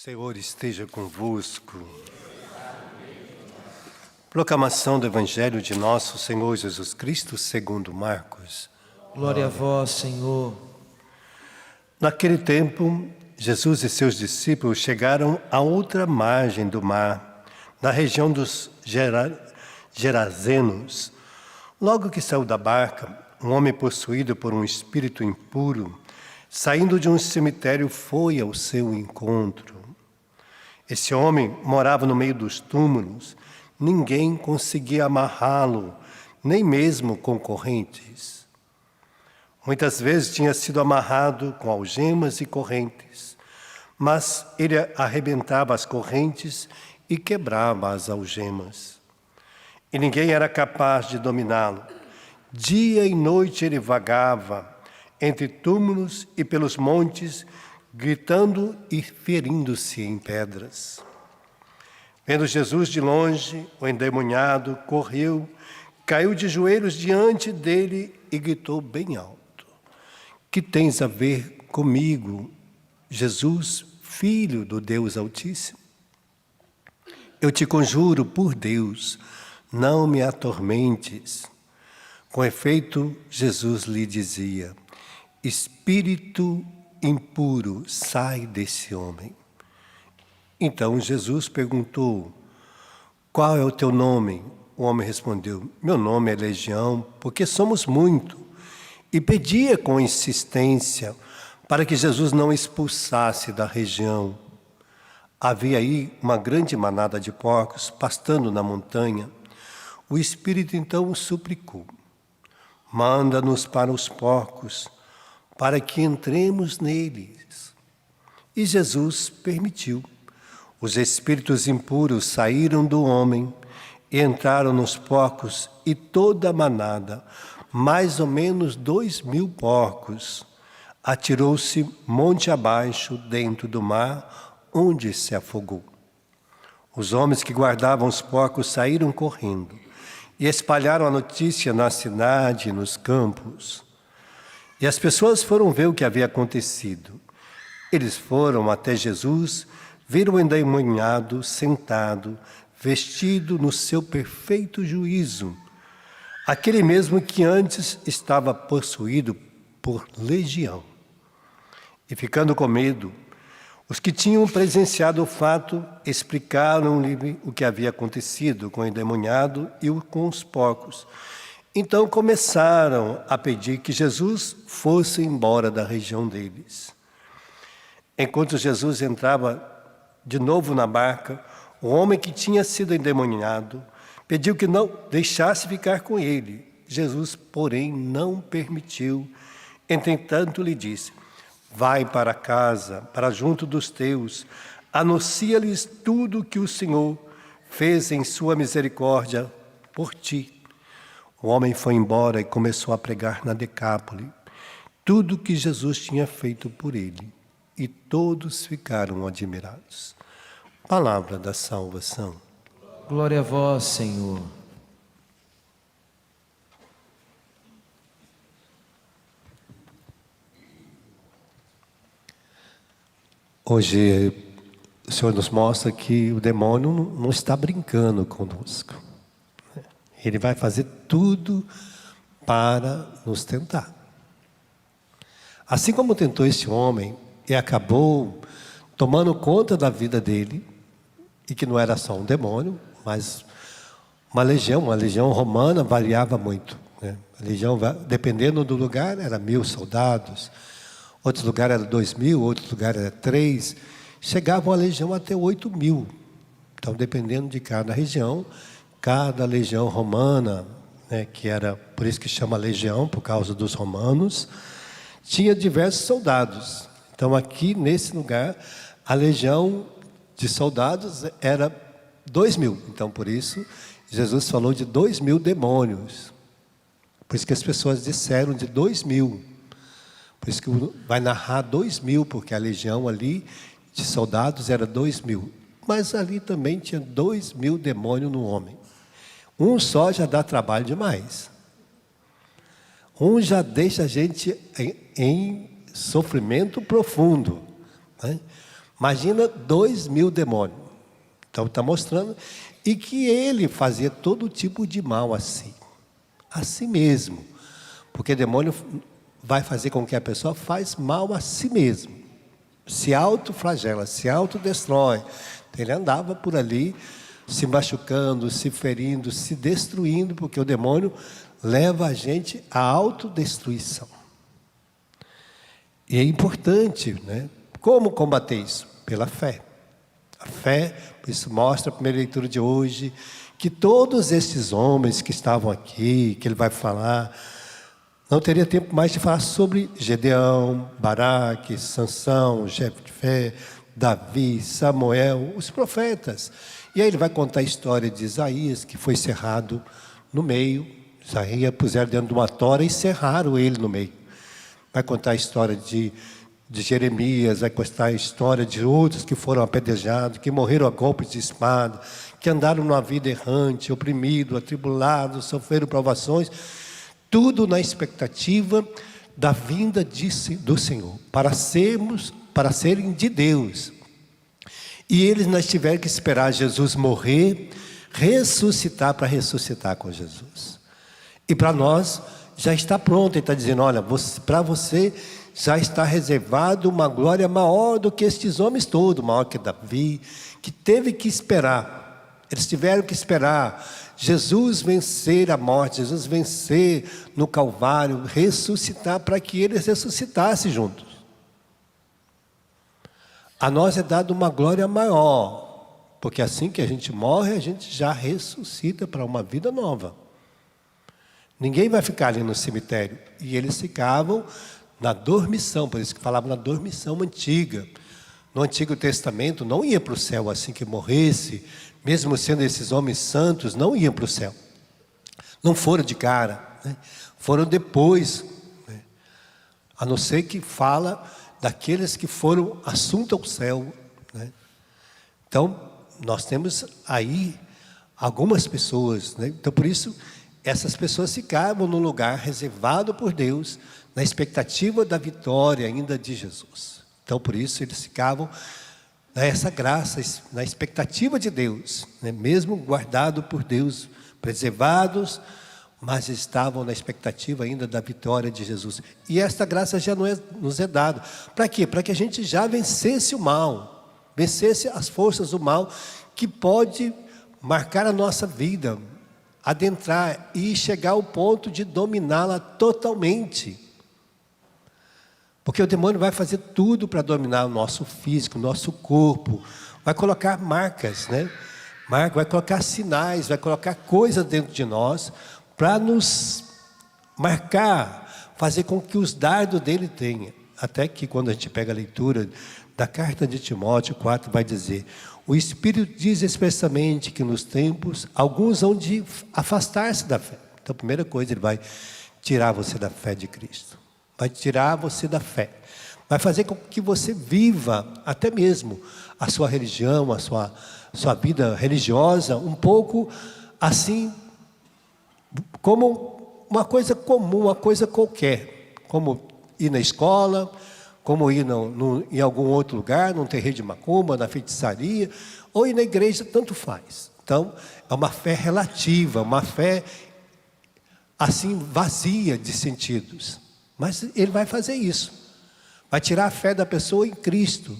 Senhor esteja convosco. Proclamação do Evangelho de nosso Senhor Jesus Cristo segundo Marcos. Glória a vós, Senhor. Naquele tempo, Jesus e seus discípulos chegaram à outra margem do mar, na região dos Gerazenos. Logo que saiu da barca, um homem possuído por um espírito impuro, saindo de um cemitério, foi ao seu encontro. Esse homem morava no meio dos túmulos. Ninguém conseguia amarrá-lo, nem mesmo com correntes. Muitas vezes tinha sido amarrado com algemas e correntes, mas ele arrebentava as correntes e quebrava as algemas. E ninguém era capaz de dominá-lo. Dia e noite ele vagava entre túmulos e pelos montes, gritando e ferindo-se em pedras. Vendo Jesus de longe, o endemoniado correu, caiu de joelhos diante dele e gritou bem alto: "Que tens a ver comigo, Jesus, Filho do Deus Altíssimo? Eu te conjuro por Deus, não me atormentes." Com efeito, Jesus lhe dizia: "Espírito impuro, sai desse homem." Então Jesus perguntou: "Qual é o teu nome?" O homem respondeu: "Meu nome é Legião, porque somos muito." E pedia com insistência para que Jesus não expulsasse da região. Havia aí uma grande manada de porcos pastando na montanha. O Espírito então o suplicou: "Manda-nos para os porcos, para que entremos neles." E Jesus permitiu. Os espíritos impuros saíram do homem e entraram nos porcos, e toda a manada, mais ou menos 2.000 porcos, atirou-se monte abaixo dentro do mar, onde se afogou. Os homens que guardavam os porcos saíram correndo e espalharam a notícia na cidade e nos campos. E as pessoas foram ver o que havia acontecido. Eles foram até Jesus, viram o endemoniado sentado, vestido no seu perfeito juízo, aquele mesmo que antes estava possuído por legião. E ficando com medo, os que tinham presenciado o fato explicaram-lhe o que havia acontecido com o endemoniado e com os porcos. Então começaram a pedir que Jesus fosse embora da região deles. Enquanto Jesus entrava de novo na barca, o homem que tinha sido endemoniado pediu que não deixasse ficar com ele. Jesus, porém, não permitiu. Entretanto, lhe disse: "Vai para casa, para junto dos teus, anuncia-lhes tudo o que o Senhor fez em sua misericórdia por ti." O homem foi embora e começou a pregar na Decápole tudo o que Jesus tinha feito por ele, e todos ficaram admirados. Palavra da salvação. Glória a vós, Senhor. Hoje o Senhor nos mostra que o demônio não está brincando conosco. Ele vai fazer tudo para nos tentar. Assim como tentou esse homem e acabou tomando conta da vida dele, e que não era só um demônio, mas uma legião romana variava muito, né? A legião, dependendo do lugar, era 1.000 soldados, outro lugar era 2.000, outro lugar era 3, chegava uma legião até 8.000. Então, dependendo de cada região, cada legião romana, né, que era, por isso que chama legião, por causa dos romanos, tinha diversos soldados. Então, aqui nesse lugar, a legião de soldados era 2.000. Então, por isso, Jesus falou de 2.000 demônios. Por isso que as pessoas disseram de 2.000. Por isso que vai narrar 2.000, porque a legião ali de soldados era 2.000. Mas ali também tinha 2.000 demônios no homem. Um só já dá trabalho demais. Um já deixa a gente em sofrimento profundo, né? Imagina 2.000 demônios. Então está mostrando. E que ele fazia todo tipo de mal a si mesmo. Porque demônio vai fazer com que a pessoa faz mal a si mesmo. Se autoflagela, se autodestrói. Então, ele andava por ali, se machucando, se ferindo, se destruindo, porque o demônio leva a gente à autodestruição. E é importante, né? Como combater isso? Pela fé. A fé, isso mostra a primeira leitura de hoje, que todos esses homens que estavam aqui, que ele vai falar, não teria tempo mais de falar sobre Gedeão, Baraque, Sansão, Jefté, Davi, Samuel, os profetas. E aí ele vai contar a história de Isaías, que foi cerrado no meio. Isaías puseram dentro de uma tora e cerraram ele no meio. Vai contar a história de Jeremias, vai contar a história de outros que foram apedrejados, que morreram a golpes de espada, que andaram numa vida errante, oprimido, atribulado, sofreram provações, tudo na expectativa da vinda do Senhor, para serem de Deus. E eles nós tiveram que esperar Jesus morrer, ressuscitar para ressuscitar com Jesus. E para nós já está pronto, ele está dizendo, olha, para você já está reservado uma glória maior do que estes homens todos, maior que Davi, que teve que esperar. Eles tiveram que esperar Jesus vencer a morte, Jesus vencer no Calvário, ressuscitar para que eles ressuscitassem juntos. A nós é dado uma glória maior, porque assim que a gente morre, a gente já ressuscita para uma vida nova. Ninguém vai ficar ali no cemitério. E eles ficavam na dormição, por isso que falavam na dormição antiga. No Antigo Testamento não ia para o céu assim que morresse, mesmo sendo esses homens santos, não iam para o céu. Não foram de cara, né? Foram depois, né? A não ser que fala daqueles que foram assuntos ao céu, né? Então, nós temos aí algumas pessoas, né? Então, por isso, essas pessoas ficavam num lugar reservado por Deus, na expectativa da vitória ainda de Jesus. Então, por isso, eles ficavam nessa graça, na expectativa de Deus, né? Mesmo guardado por Deus, preservados, mas estavam na expectativa ainda da vitória de Jesus. E esta graça já nos é dada. Para quê? Para que a gente já vencesse o mal, vencesse as forças do mal, que pode marcar a nossa vida, adentrar e chegar ao ponto de dominá-la totalmente. Porque o demônio vai fazer tudo para dominar o nosso físico, o nosso corpo. Vai colocar marcas, né? Vai colocar sinais, vai colocar coisas dentro de nós para nos marcar, fazer com que os dardos dele tenham. Até que quando a gente pega a leitura da carta de Timóteo 4, vai dizer: o Espírito diz expressamente que nos tempos alguns vão de afastar-se da fé. Então a primeira coisa, ele vai tirar você da fé de Cristo. Vai tirar você da fé. Vai fazer com que você viva até mesmo a sua religião, a sua vida religiosa, um pouco assim, como uma coisa comum, uma coisa qualquer. Como ir na escola, como ir em algum outro lugar, num terreiro de macumba, na feitiçaria, ou ir na igreja, tanto faz. Então, é uma fé relativa, uma fé assim vazia de sentidos. Mas ele vai fazer isso. Vai tirar a fé da pessoa em Cristo,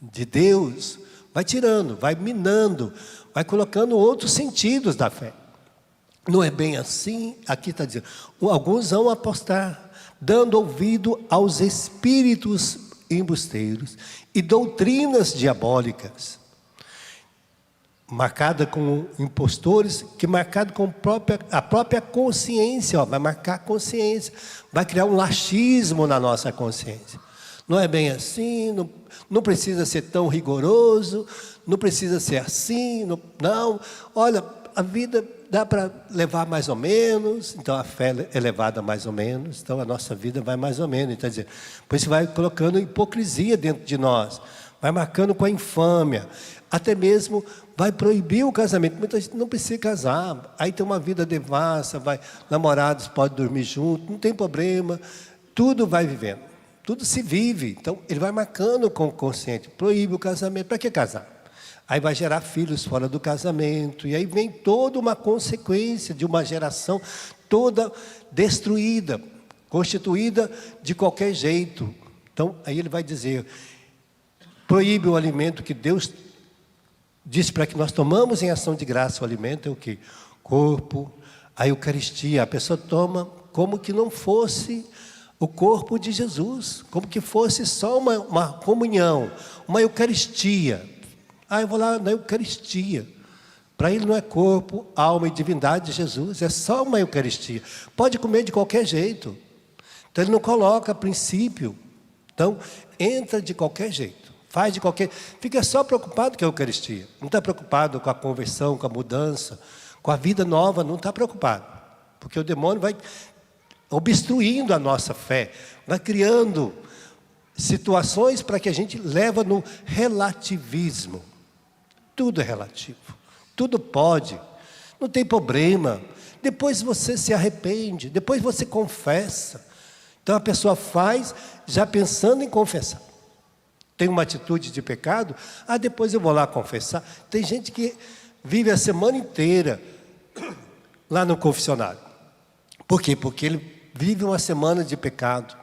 de Deus. Vai tirando, vai minando, vai colocando outros sentidos da fé. Não é bem assim, aqui está dizendo. Alguns vão apostar, dando ouvido aos espíritos embusteiros e doutrinas diabólicas. Marcada com impostores, que marcado com a própria consciência, vai marcar a consciência, vai criar um laxismo na nossa consciência. Não é bem assim, não precisa ser tão rigoroso, não precisa ser assim, não. Olha, a vida dá para levar mais ou menos, então a fé é levada mais ou menos, então a nossa vida vai mais ou menos. Então, por isso vai colocando hipocrisia dentro de nós, vai marcando com a infâmia, até mesmo vai proibir o casamento. Muita gente não precisa casar, aí tem uma vida devassa, namorados podem dormir juntos, não tem problema, tudo vai vivendo. tudo se vive. Então, ele vai marcando com o consciente. Proíbe o casamento. Para que casar? Aí vai gerar filhos fora do casamento. E aí vem toda uma consequência de uma geração toda destruída, constituída de qualquer jeito. Então, aí ele vai dizer, proíbe o alimento que Deus disse para que nós tomamos em ação de graça. O alimento é o quê? Corpo, a Eucaristia. A pessoa toma como que não fosse o corpo de Jesus, como que fosse só uma comunhão, uma Eucaristia. Eu vou lá na Eucaristia. Para ele não é corpo, alma e divindade de Jesus, é só uma Eucaristia. Pode comer de qualquer jeito. Então ele não coloca princípio. Então, entra de qualquer jeito. Faz de qualquer... Fica só preocupado com a Eucaristia. Não está preocupado com a conversão, com a mudança, com a vida nova, não está preocupado. Porque o demônio vai obstruindo a nossa fé, vai criando situações para que a gente leva no relativismo. Tudo é relativo, tudo pode, não tem problema. Depois você se arrepende, depois você confessa. Então a pessoa faz já pensando em confessar. Tem uma atitude de pecado, depois eu vou lá confessar. Tem gente que vive a semana inteira lá no confessionário. Por quê? Porque ele vive uma semana de pecado.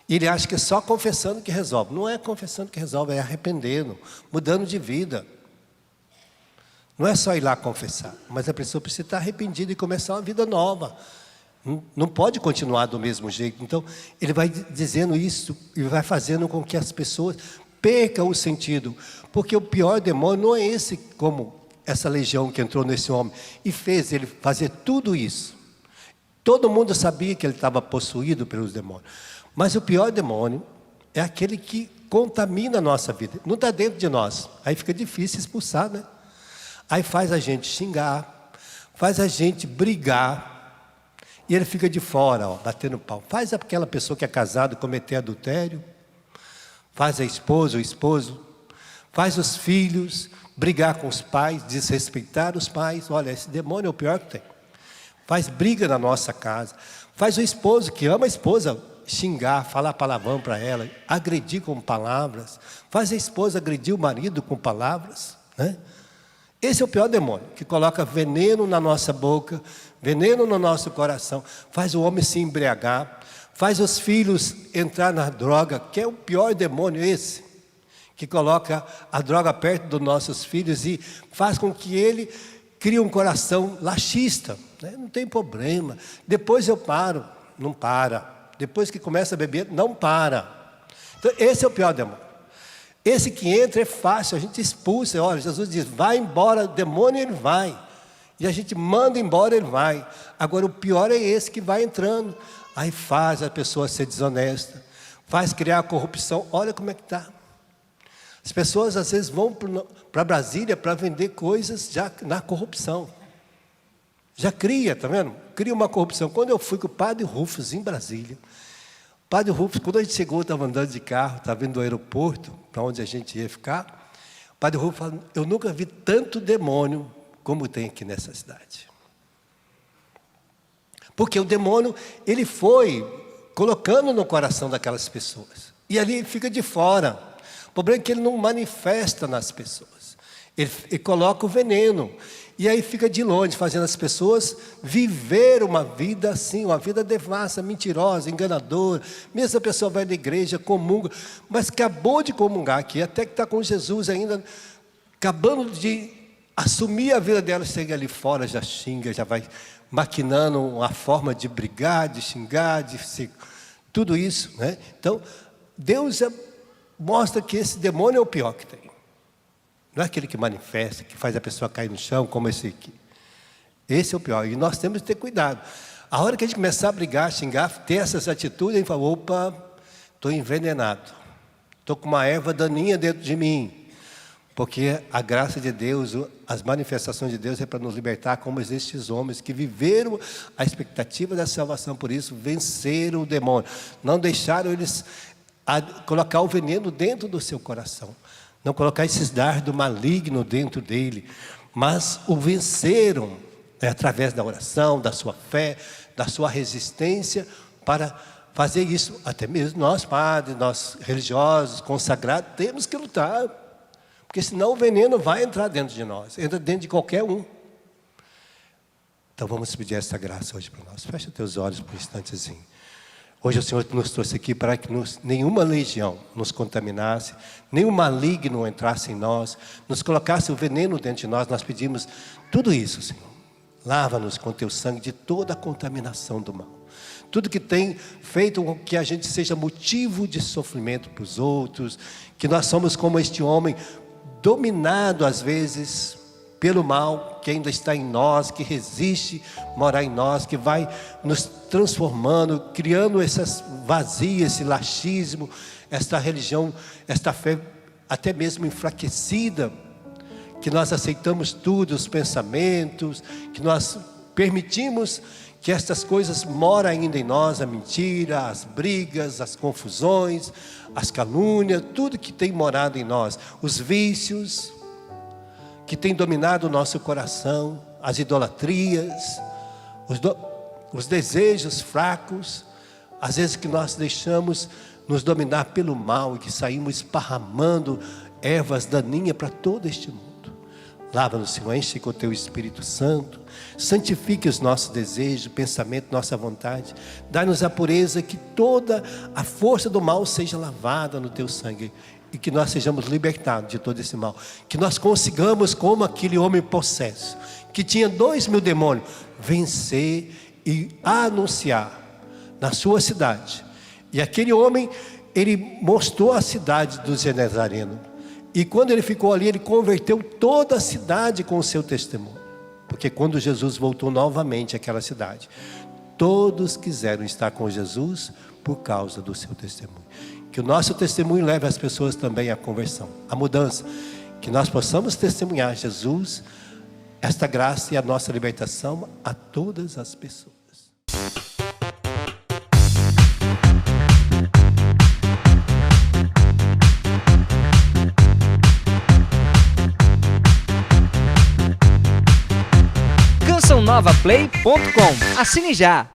E ele acha que é só confessando que resolve. Não é confessando que resolve, é arrependendo, mudando de vida. Não é só ir lá confessar, mas a pessoa precisa estar arrependida e começar uma vida nova. Não pode continuar do mesmo jeito. Então, ele vai dizendo isso e vai fazendo com que as pessoas percam o sentido. Porque o pior demônio não é esse, como essa legião que entrou nesse homem e fez ele fazer tudo isso. Todo mundo sabia que ele estava possuído pelos demônios. Mas o pior demônio é aquele que contamina a nossa vida. Não está dentro de nós. Aí fica difícil expulsar, né? Aí faz a gente xingar, faz a gente brigar. E ele fica de fora, batendo pau. Faz aquela pessoa que é casada cometer adultério. Faz a esposa, o esposo. Faz os filhos brigar com os pais, desrespeitar os pais. Olha, esse demônio é o pior que tem. Faz briga na nossa casa. Faz o esposo que ama a esposa xingar, falar palavrão para ela, agredir com palavras. Faz a esposa agredir o marido com palavras, né? Esse é o pior demônio, que coloca veneno na nossa boca, veneno no nosso coração, faz o homem se embriagar, faz os filhos entrar na droga, que é o pior demônio esse, que coloca a droga perto dos nossos filhos e faz com que ele crie um coração laxista, né? Não tem problema, depois eu paro, não para, depois que começa a beber, não para. Então esse é o pior demônio. Esse que entra é fácil, a gente expulsa. Olha, Jesus diz, vai embora, o demônio ele vai. E a gente manda embora, ele vai. Agora o pior é esse que vai entrando. Aí faz a pessoa ser desonesta, faz criar a corrupção. Olha como é que está. As pessoas às vezes vão para Brasília para vender coisas já na corrupção. Já cria, tá vendo? Cria uma corrupção. Quando eu fui com o padre Rufus em Brasília, o padre Rufus, quando a gente chegou, estava andando de carro, estava vindo do aeroporto, para onde a gente ia ficar, o padre Rufus falou, eu nunca vi tanto demônio como tem aqui nessa cidade. Porque o demônio, ele foi colocando no coração daquelas pessoas. E ali ele fica de fora. O problema é que ele não manifesta nas pessoas. Ele coloca o veneno. E aí fica de longe, fazendo as pessoas viver uma vida assim, uma vida devassa, mentirosa, enganadora. Mesmo a pessoa vai na igreja, comunga, mas acabou de comungar aqui, até que está com Jesus ainda, acabando de assumir a vida dela, chega ali fora, já xinga, já vai maquinando uma forma de brigar, de xingar, tudo isso, né? Então, Deus mostra que esse demônio é o pior que tem. Não é aquele que manifesta, que faz a pessoa cair no chão, como esse aqui. Esse é o pior. E nós temos que ter cuidado. A hora que a gente começar a brigar, xingar, ter essas atitudes, a gente fala, opa, estou envenenado. Estou com uma erva daninha dentro de mim. Porque a graça de Deus, as manifestações de Deus é para nos libertar, como estes homens que viveram a expectativa da salvação. Por isso, venceram o demônio. Não deixaram eles colocar o veneno dentro do seu coração. Não colocar esses dardos malignos dentro dele, mas o venceram através da oração, da sua fé, da sua resistência, para fazer isso, até mesmo nós padres, nós religiosos, consagrados, temos que lutar. Porque senão o veneno vai entrar dentro de nós, entra dentro de qualquer um. Então vamos pedir essa graça hoje para nós. Fecha teus olhos por um instantezinho. Hoje o Senhor nos trouxe aqui para que nenhuma legião nos contaminasse, nenhum maligno entrasse em nós, nos colocasse o veneno dentro de nós. Nós pedimos tudo isso, Senhor. Lava-nos com teu sangue de toda a contaminação do mal. Tudo que tem feito com que a gente seja motivo de sofrimento para os outros, que nós somos como este homem, dominado às vezes pelo mal que ainda está em nós, que resiste morar em nós, que vai nos transformando, criando essas vazias, esse laxismo, esta religião, esta fé até mesmo enfraquecida, que nós aceitamos tudo, os pensamentos, que nós permitimos que estas coisas moram ainda em nós, a mentira, as brigas, as confusões, as calúnias, tudo que tem morado em nós, os vícios que tem dominado o nosso coração, as idolatrias, os desejos fracos, às vezes que nós deixamos nos dominar pelo mal e que saímos esparramando ervas daninhas para todo este mundo. Lava-nos, Senhor, enche com o teu Espírito Santo, santifique os nossos desejos, pensamento, nossa vontade, dá-nos a pureza, que toda a força do mal seja lavada no teu sangue, e que nós sejamos libertados de todo esse mal, que nós consigamos, como aquele homem possesso, que tinha 2.000 demônios, vencer e anunciar na sua cidade. E aquele homem, ele mostrou a cidade dos Genezarenos, e quando ele ficou ali, ele converteu toda a cidade com o seu testemunho, porque quando Jesus voltou novamente àquela cidade, todos quiseram estar com Jesus por causa do seu testemunho. Que o nosso testemunho leve as pessoas também à conversão, à mudança. Que nós possamos testemunhar Jesus, esta graça e a nossa libertação a todas as pessoas. CançãoNovaPlay.com. Assine já!